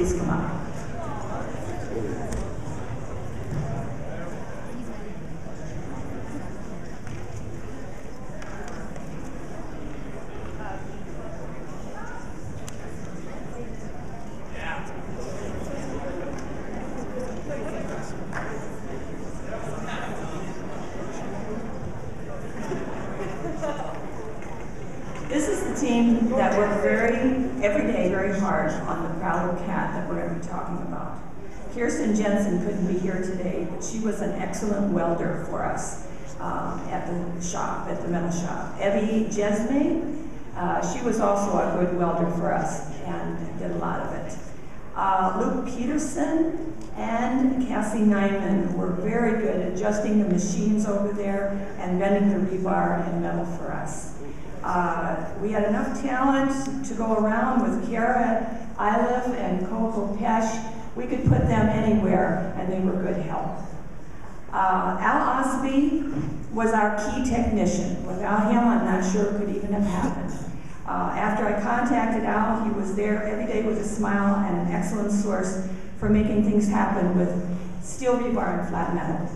please come up. This is the team that worked every day very hard on the Prowler cat that we're going to be talking about. Kirsten Jensen couldn't be here today, but she was an excellent welder for us at the shop, at the metal shop. Evie Jesme, she was also a good welder for us and did a lot of it. Luke Peterson and Cassie Nyman were very good at adjusting the machines over there and bending the rebar and metal for us. We had enough talent to go around with Kara Iliff and KoKo Pesch. We could put them anywhere, and they were good help. Al Osby was our key technician. Without him, I'm not sure it could even have happened. After I contacted Al, he was there every day with a smile and an excellent source for making things happen with steel rebar and flat metal.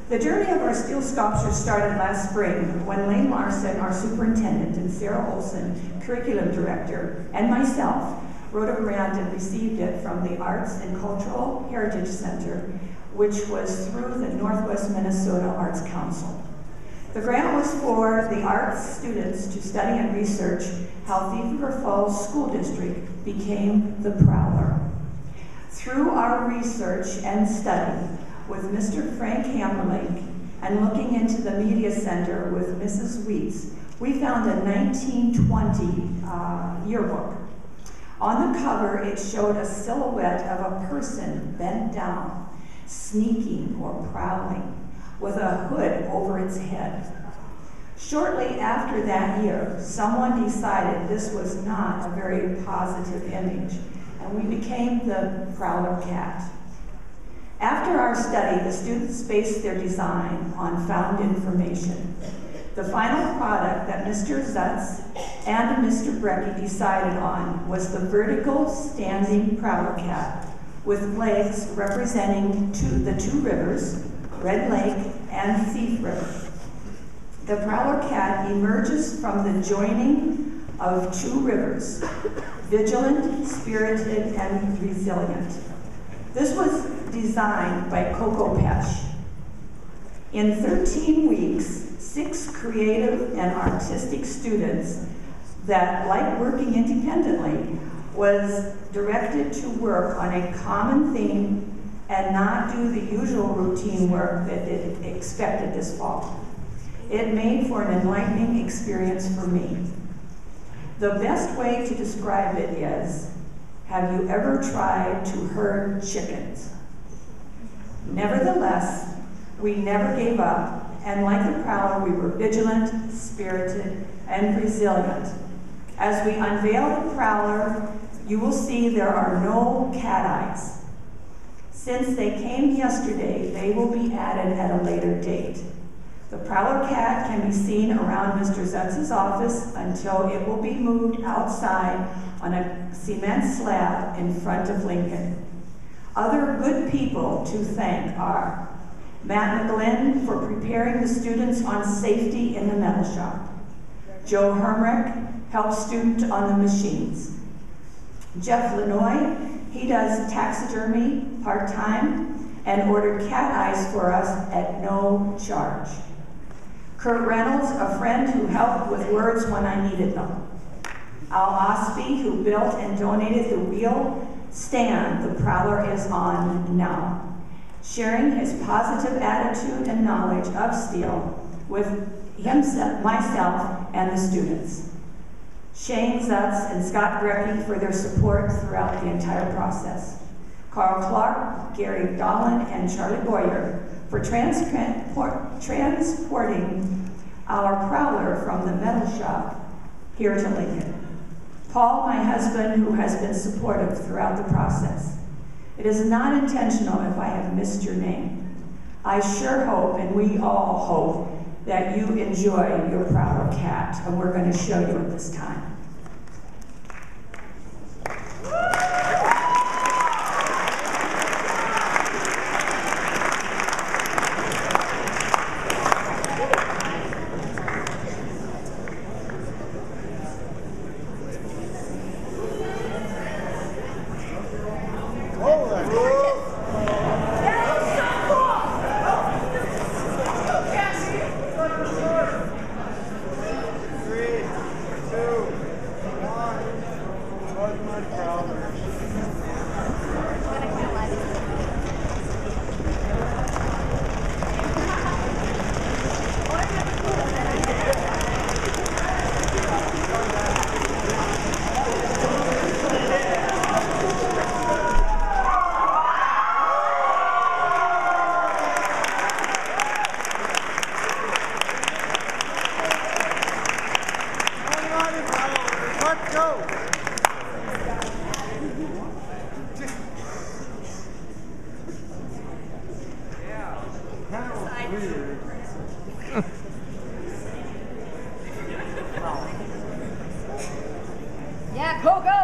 The journey of our steel sculpture started last spring when Lane Larson, our superintendent, and Sarah Olson, curriculum director, and myself wrote a grant and received it from the Arts and Cultural Heritage Center, which was through the Northwest Minnesota Arts Council. The grant was for the arts students to study and research how Thief River Falls School District became the Prowler. Through our research and study with Mr. Frank Hammerlake and looking into the media center with Mrs. Weeks, we found a 1920 yearbook. On the cover, it showed a silhouette of a person bent down, sneaking or prowling, with a hood over its head. Shortly after that year, someone decided this was not a very positive image, and we became the Prowler cat. After our study, the students based their design on found information. The final product that Mr. Zutz and Mr. Brecky decided on was the vertical standing Prowler cat with legs representing the two rivers, Red Lake and Thief River. The Prowler cat emerges from the joining of two rivers, vigilant, spirited, and resilient. This was designed by KoKo Pesch. In 13 weeks, 6 creative and artistic students that like working independently was directed to work on a common theme and not do the usual routine work that it expected this fall. It made for an enlightening experience for me. The best way to describe it is, have you ever tried to herd chickens? Nevertheless, we never gave up, and like the Prowler, we were vigilant, spirited, and resilient. As we unveil the Prowler, you will see there are no cat eyes. Since they came yesterday, they will be added at a later date. The Prowler cat can be seen around Mr. Zutz's office until it will be moved outside on a cement slab in front of Lincoln. Other good people to thank are Matt McGlynn for preparing the students on safety in the metal shop. Joe Hermrich helped student on the machines. Jeff Lanoy, he does taxidermy part-time and ordered cat eyes for us at no charge. Kurt Reynolds, a friend who helped with words when I needed them. Al Osby, who built and donated the wheel stand the Prowler is on now, sharing his positive attitude and knowledge of steel with himself, myself, and the students. Shane Zutz and Scott Brecky for their support throughout the entire process. Carl Clark, Gary Dolan, and Charlie Boyer for transporting our Prowler from the metal shop here to Lincoln. Paul, my husband, who has been supportive throughout the process. It is not intentional if I have missed your name. I sure hope, and we all hope, that you enjoy your Prowler cat, and we're going to show you at this time. weird. Yeah, KoKo!